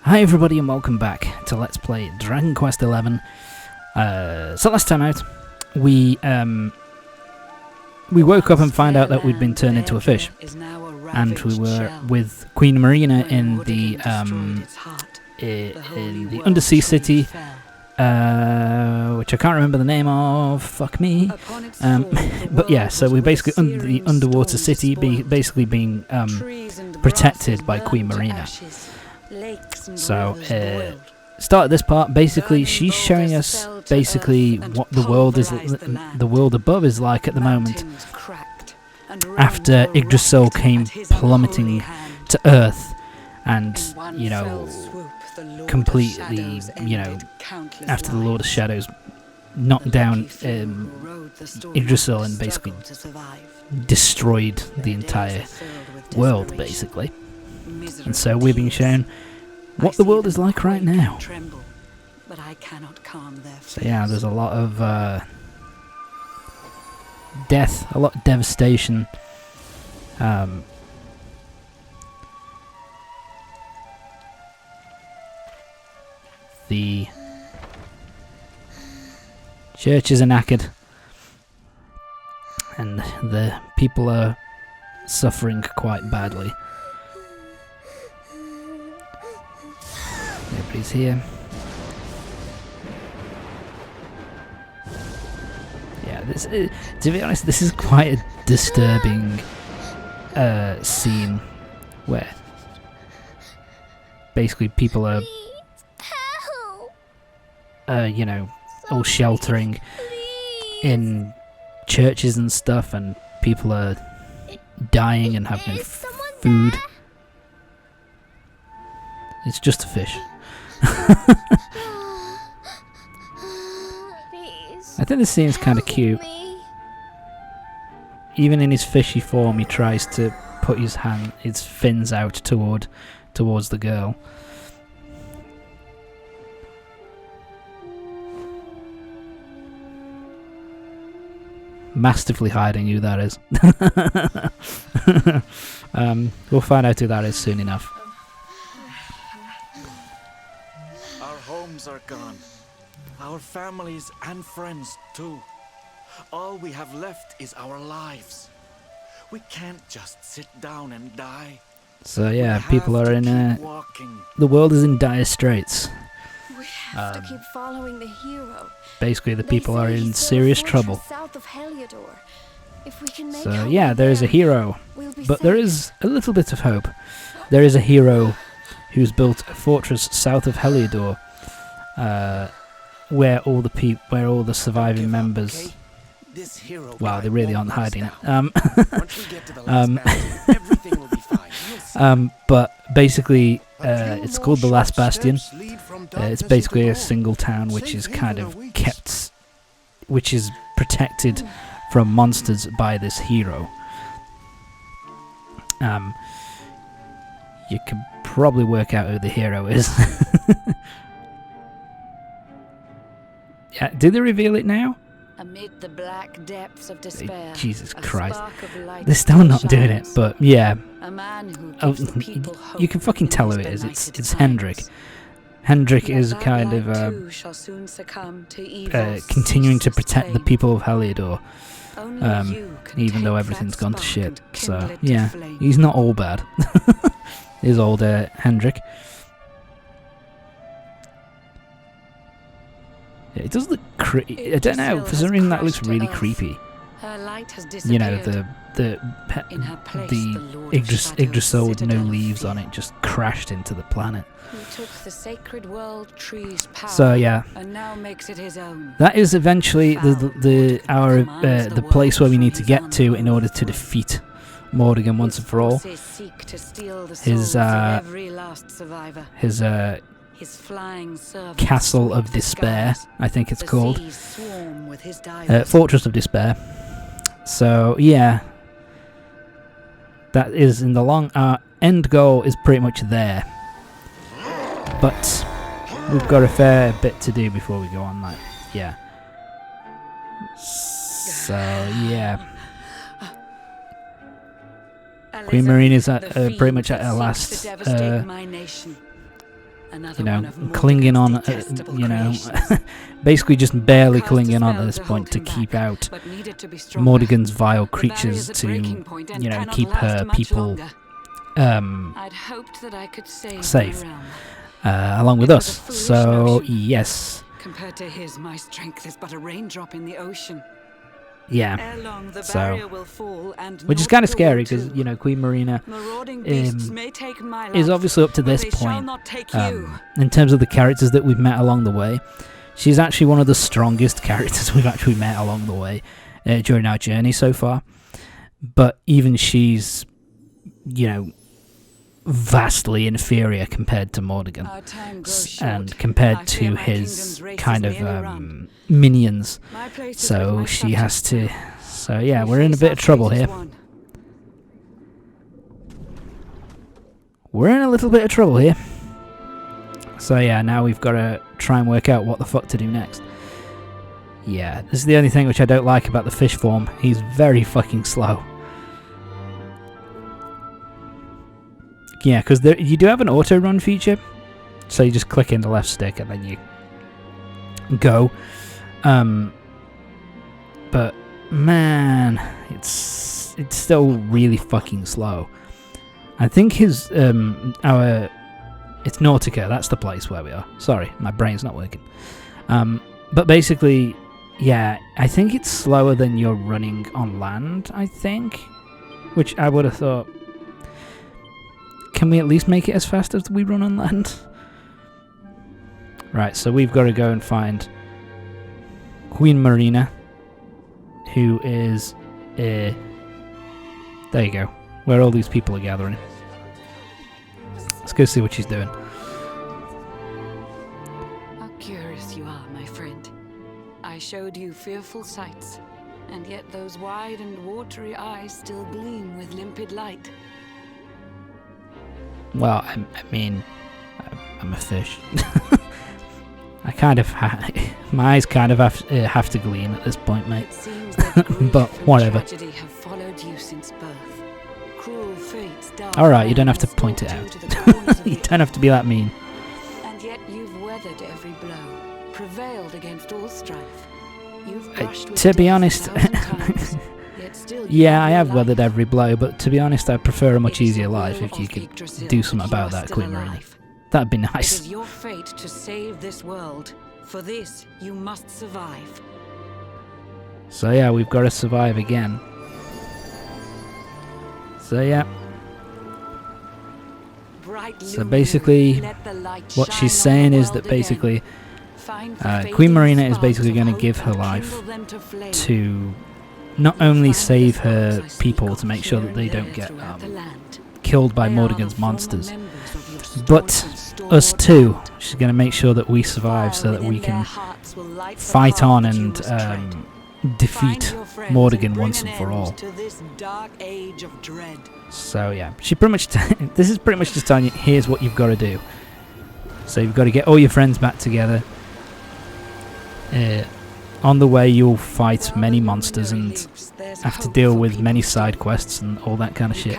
Hi everybody and welcome back to Let's Play Dragon Quest XI. So last time out, we woke up and found out that we'd been turned into a fish. And we were with Queen Marina in the undersea city, which I can't remember the name of, fuck me. But yeah, so we're basically the underwater city, basically being protected by Queen Marina. So, start of this part, basically, she's showing us basically what the world above is like at the moment. After Yggdrasil came plummeting to Earth, and, you know, completely, you know, after the Lord of Shadows knocked down Yggdrasil and basically destroyed the entire world, basically. And so we're being shown what the world is like right now. So yeah, there's a lot of death, a lot of devastation. The churches are knackered, and the people are suffering quite badly. Everybody's here. Yeah, this is, to be honest, this is quite a disturbing scene where basically people are, you know, all sheltering in churches and stuff, and people are dying and having food. It's just a fish. I think this scene's kind of cute. Even in his fishy form, he tries to put his fins out towards the girl. Masterfully hiding who that is. We'll find out who that is soon enough. Our homes are gone. Our families and friends too. All we have left is our lives. We can't just sit down and die. So yeah, people are in the world is in dire straits. We have to keep following the hero. Basically, the people are in serious trouble. South of Heliodor. If we can make So yeah, there is a hero, but there is a little bit of hope. There is a hero who's built a fortress south of Heliodor, where all the surviving members. Wow, they really aren't hiding it. But basically, it's called the Last Bastion. It's basically a single town which is kind of which is protected from monsters by this hero. You can probably work out who the hero is. Yeah, did they reveal it now? Amid the black depths of despair, Jesus Christ. They're still not doing it, but yeah. A man who gives the people hope. You can fucking tell who it is. It's Hendrik. Hendrik is kind of continuing to protect the people of Heliodor, even though everything's gone to shit. So yeah, he's not all bad. He's old Hendrik. It does look I don't know, for some reason that looks really creepy. You know, the Yggdrasil with no leaves on it just crashed into the planet. So yeah, that is eventually the place where we need to get to in order to defeat Morrigan once and for all. His Castle of Despair, I think it's called. Fortress of Despair. So yeah, that is in the long. Our end goal is pretty much there, but we've got a fair bit to do before we go on that. Yeah. So yeah, Queen Marina is pretty much at her last Another you know, one of clinging on, Morgan's detestable you know, creations. basically just barely Cast a clinging on at spell this to point hold to him keep back, out but needed to be stronger. Mordigan's vile The barrier's creatures at to, breaking point and you know, cannot keep last her much people longer. um, I'd hoped that I could save safe. my realm. along with It was us. a foolish So, notion. yes. Compared to his, my strength is but a raindrop in the ocean. Yeah. Ere long, the So, barrier will fall, and which is kind of Nautica scary will because, too. you know, Queen Marina Marauding beasts may take my is life, obviously up to but this they shall point, not take you. in terms of the characters that we've met along the way. She's actually one of the strongest characters we've actually met along the way during our journey so far. But even she's, you know, vastly inferior compared to Mordigan. Our time grows short. And compared I to fear my his kingdom's race kind is of nearly run. minions. My place is with So my she has subjects to... now. So yeah, We we're in a face bit our of trouble fate as here. one. We're in a little bit of trouble here. So yeah, now we've got to try and work out what the fuck to do next. Yeah, this is the only thing which I don't like about the fish form. He's very fucking slow. Yeah, because you do have an auto-run feature. So you just click in the left stick and then you go. But man, it's still really fucking slow. I think his it's Nautica. That's the place where we are. Sorry, my brain's not working. But basically, yeah, I think it's slower than you're running on land. I think, which I would have thought. Can we at least make it as fast as we run on land? Right, so we've got to go and find Queen Marina, who is there you go, where all these people are gathering. Let's go see what she's doing. How curious you are, my friend. I showed you fearful sights, and yet those wide and watery eyes still gleam with limpid light. Well, I mean, I'm a fish. I kind of my eyes kind of have to gleam at this point, mate. It seems that grief But and whatever. tragedy have followed you since birth. Cruel fates, dark Alright, you don't have to plans point it stalked out. you to the corners of You the don't have to be that mean. And yet you've weathered every blow, prevailed against all strife. You've brushed with To be death honest, 1,000 times, yet still you yeah, I your have life. weathered every blow, but to be honest, I prefer a much It is easier the life will if you of could Yggdrasil do something that you about are that, still Queen Marina. alive. That'd be It nice. is your fate to save this world. For this, you must survive. So yeah, we've got to survive again. So yeah, Bright so luminary, basically, let the light what shine she's on saying the is world that again. basically Find the Queen fading Marina is sparks basically of going to hope give her and life kindle them to flame. to not only save her people to make sure that they don't get killed by Mordigan's monsters, but us too. She's going to make sure that we survive so that we can fight on and defeat Mordigan once and for all. So yeah, she pretty much this is pretty much just telling you, here's what you've got to do. So you've got to get all your friends back together. On the way you'll fight many monsters and have to deal with many side quests and all that kind of shit.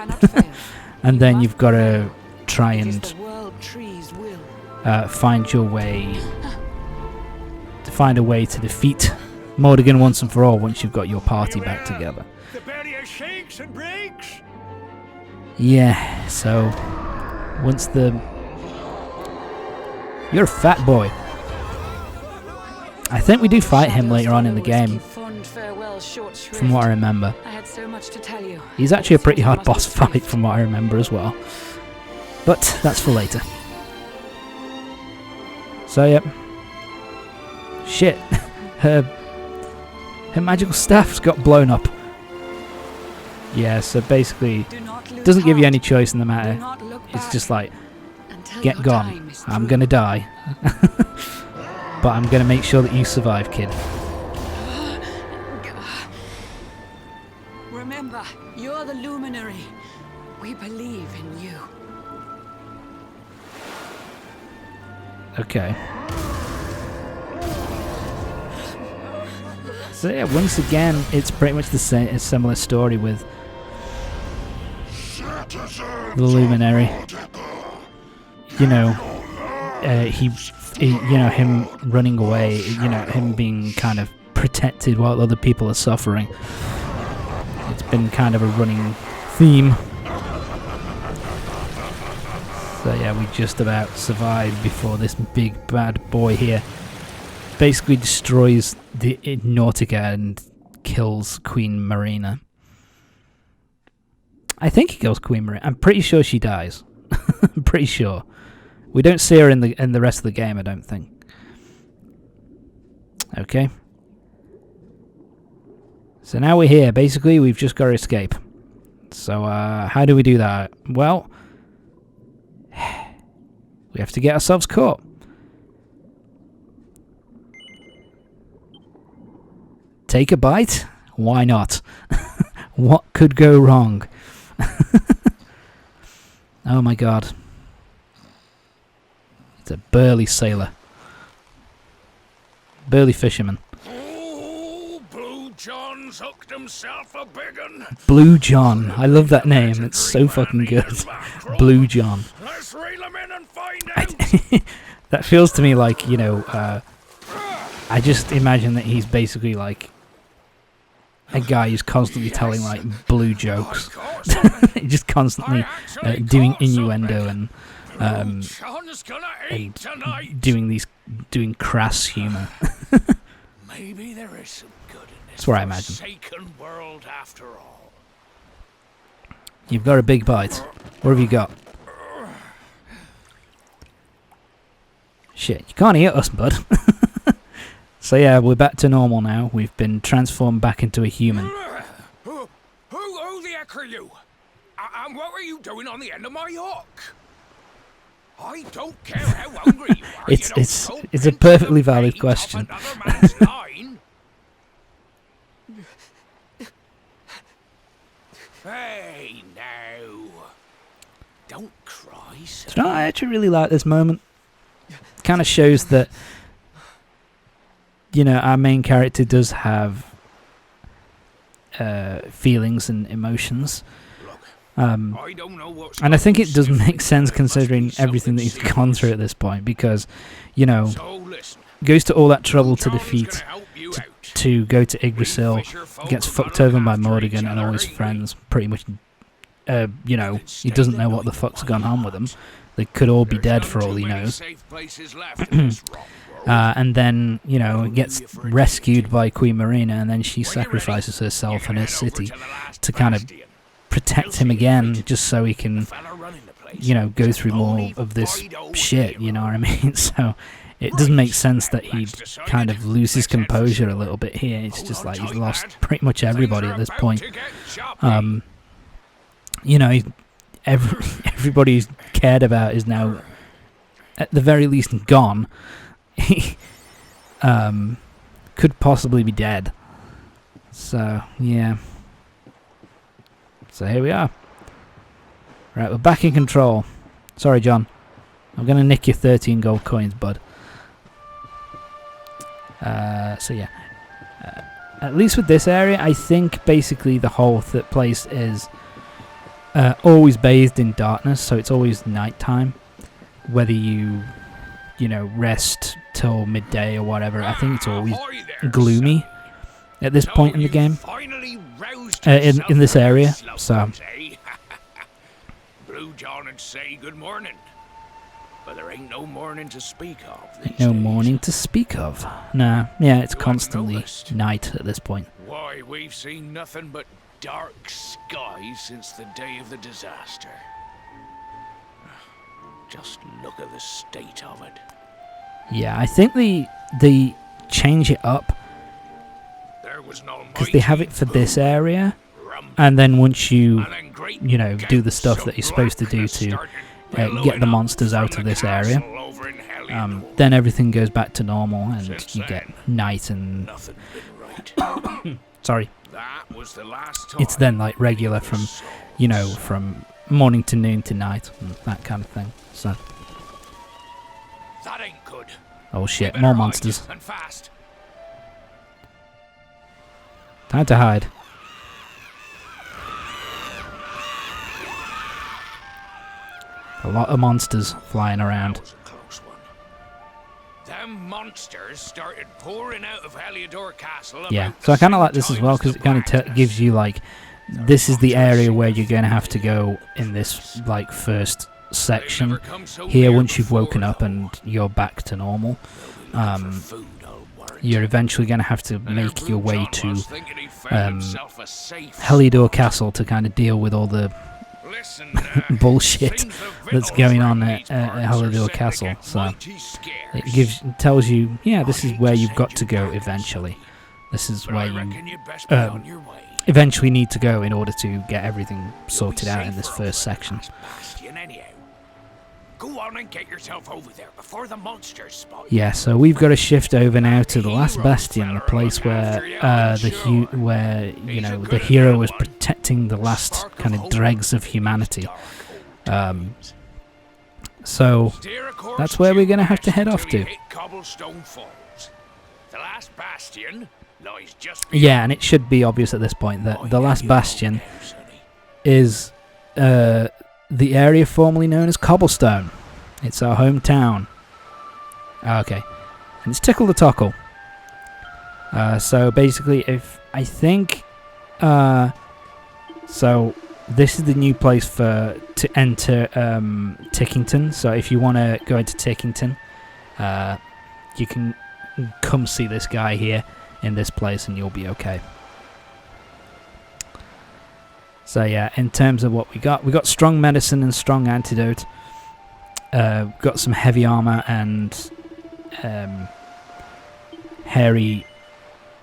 And then you've got to try and find your way to find a way to defeat Mordigan once and for all once you've got your party back together. The barrier shakes and breaks. Yeah, so once the... You're a fat boy. I think we do fight him later on in the game, from what I remember. I had so much to tell you. He's actually a pretty hard boss fight from what I remember as well. But that's for later. So yep. Shit. Her magical staff's got blown up. Yeah, so basically it doesn't give you any choice in the matter. It's just like, get gone. I'm gonna die. But I'm gonna make sure that you survive, kid. Remember, you're the luminary. We believe in you. Okay. So yeah, once again, it's pretty much the same, a similar story with the Luminary. You know, him running away, him being kind of protected while other people are suffering. It's been kind of a running theme. So yeah, we just about survived before this big bad boy here basically destroys the Nautica and kills Queen Marina. I think he kills Queen Marina. I'm pretty sure she dies. I'm pretty sure. We don't see her in the rest of the game, I don't think. Okay. So now we're here. Basically, we've just got to escape. So how do we do that? Well, we have to get ourselves caught. Take a bite? Why not? What could go wrong? Oh my god. It's a burly sailor. Burly fisherman. Oh, Blue John's hooked himself a big un. Blue John. I love that name. It's so fucking good. Blue John. Let's reel him in and find out. That feels to me like, I just imagine that he's basically like a guy who's constantly telling like blue jokes. Just constantly doing innuendo and doing crass humour. Maybe there is some good in this That's what I imagine. forsaken world after all. You've got a big bite. What have you got? Shit, you can't eat us, bud. So yeah, we're back to normal now. We've been transformed back into a human. Who the heck are you? And what were you doing on the end of my hook? I don't care how hungry you are. It's a perfectly valid question. Hey, now. Don't cry, sir. So I actually really like this moment. Kind of shows that, our main character does have feelings and emotions. And I think it does make sense considering everything that he's gone through at this point, because, goes to all that trouble to defeat, to go to Yggdrasil, gets fucked over by Morrigan and all his friends, pretty much, he doesn't know what the fuck's gone on with them. They could all be dead for all he knows. And then, gets rescued by Queen Marina, and then she sacrifices herself and her city to kind of protect him again, just so he can, go through more of this shit, you know what I mean? So it doesn't make sense that he'd kind of lose his composure a little bit here. It's just like he's lost pretty much everybody at this point. Everybody he's cared about is now, at the very least, gone. Could possibly be dead. So, yeah. So here we are. Right, we're back in control. Sorry, John. I'm going to nick your 13 gold coins, bud. So yeah. At least with this area, I think basically the whole place is always bathed in darkness, so it's always nighttime. Whether you rest till midday or whatever, I think it's always gloomy at this point in the game. In this area, so. Blue John would say good morning, but there ain't no morning to speak of. No morning to speak of. Nah, yeah, it's constantly night at this point. Why, we've seen nothing but dark skies since the day of the disaster. Just look at the state of it. Yeah, I think they change it up because they have it for this area, and then once you do the stuff that you're supposed to do to get the monsters out of this area, then everything goes back to normal and you get night and sorry, it's then like regular from from morning to noon to night and that kind of thing. So that ain't good. Oh shit, more monsters. Time to hide. A lot of monsters flying around. Them monsters started pouring out of Heliodor Castle. Yeah, about so I the kind of same like this as time well as because the it kind of Blackness. gives you like, this is the area where you're going to have to go in this like first They've section never come so here. near Once you've before, woken up though. and you're back to normal, They'll be looking for um, food, I'll warrant. you're eventually going to have to And make your way John to was thinking he found um, himself a safe Helidor spot. Castle to kind of deal with all the Listen, bullshit seems the that's victuals going on round at these parts are Helidor set to Castle. get So mighty scarce. tells you, yeah, this I is hate where to you've send got you to go back, eventually. sonny, This is but where I you reckon you'd best be on your way. eventually need to go in order to get everything You'll be sorted out in this safer first over section. Last Bastion anyhow. Go on and get yourself over there before the monsters spot you. Yeah, so we've got to shift over now to the Last Bastion, the place where the hero was protecting the last kind of dregs of humanity. So Steer a course that's where we're due gonna have to west head off until you to. hit Cobblestone Falls. The Last Bastion lies just Yeah, and it should be obvious at this point that beyond the Last you know Bastion now, sonny. is the area formerly known as Cobblestone. It's our hometown. Okay, and it's Tickle the Tockle. So basically, so this is the new place to enter Tickington. So if you want to go into Tickington, you can come see this guy here in this place, and you'll be okay. So yeah, in terms of what we got strong medicine and strong antidote. Got some heavy armor and hairy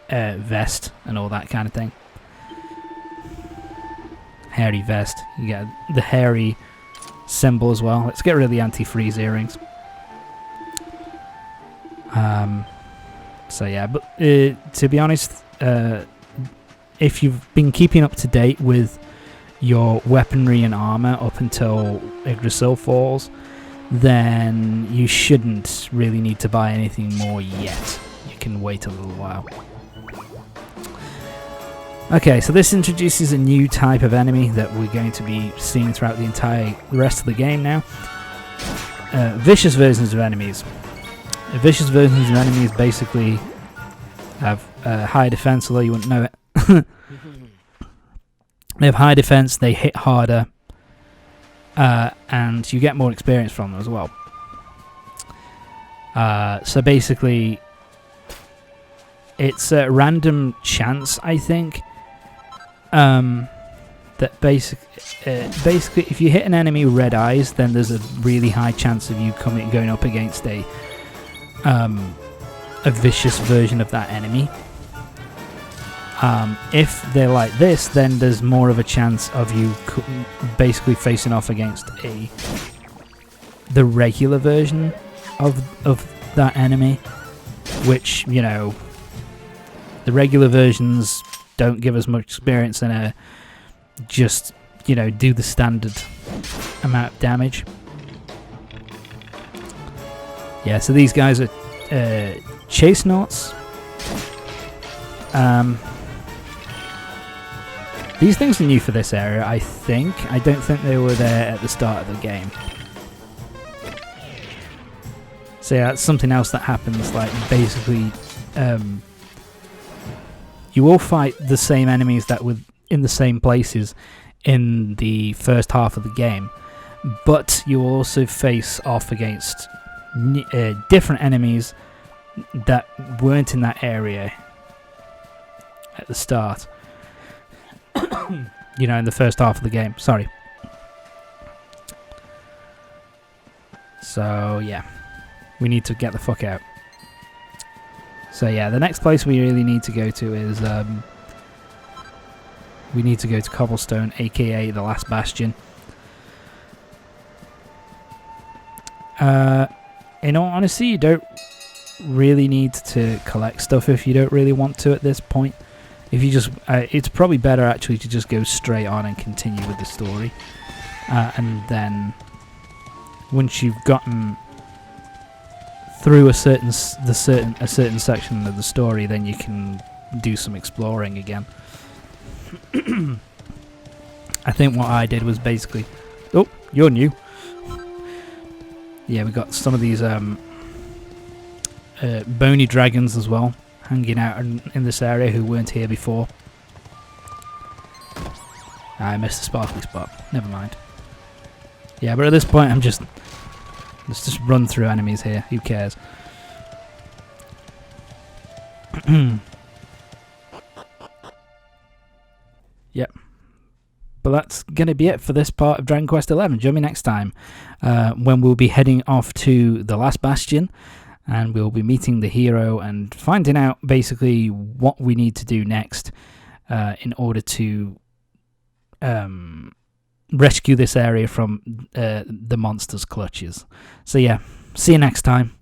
vest and all that kind of thing. Hairy vest. You get the hairy symbol as well. Let's get rid of the anti-freeze earrings. So yeah, but to be honest, if you've been keeping up to date with your weaponry and armor up until Yggdrasil Falls, then you shouldn't really need to buy anything more yet. You can wait a little while. Okay, so this introduces a new type of enemy that we're going to be seeing throughout the rest of the game now. Vicious versions of enemies. Vicious versions of enemies basically have high defense, although you wouldn't know it. They have high defense, they hit harder, and you get more experience from them as well. So basically, it's a random chance, I think, that basically if you hit an enemy with red eyes, then there's a really high chance of you going up against a vicious version of that enemy. If they're like this, then there's more of a chance of you basically facing off against the regular version of that enemy, which, you know, the regular versions don't give us much experience and just, you know, do the standard amount of damage. Yeah, so these guys are chase knots. These things are new for this area, I think. I don't think they were there at the start of the game. So yeah, that's something else that happens, like basically you will fight the same enemies that were in the same places in the first half of the game, but you will also face off against different enemies that weren't in that area at the start. You know, in the first half of the game. Sorry. So yeah, we need to get the fuck out. So yeah, the next place we really need to go to is we need to go to Cobblestone, aka the Last Bastion. In all honesty, you don't really need to collect stuff if you don't really want to at this point. If you just, it's probably better actually to just go straight on and continue with the story, and then once you've gotten through a certain section of the story, then you can do some exploring again. I think what I did was basically, oh, you're new. Yeah, we got some of these bony dragons as well, hanging out in this area who weren't here before. I missed a sparkly spot. Never mind. Yeah, but at this point, let's just run through enemies here. Who cares? Yep. But that's going to be it for this part of Dragon Quest XI. Join me next time when we'll be heading off to the Last Bastion, and we'll be meeting the hero and finding out basically what we need to do next in order to rescue this area from the monster's clutches. So yeah, see you next time.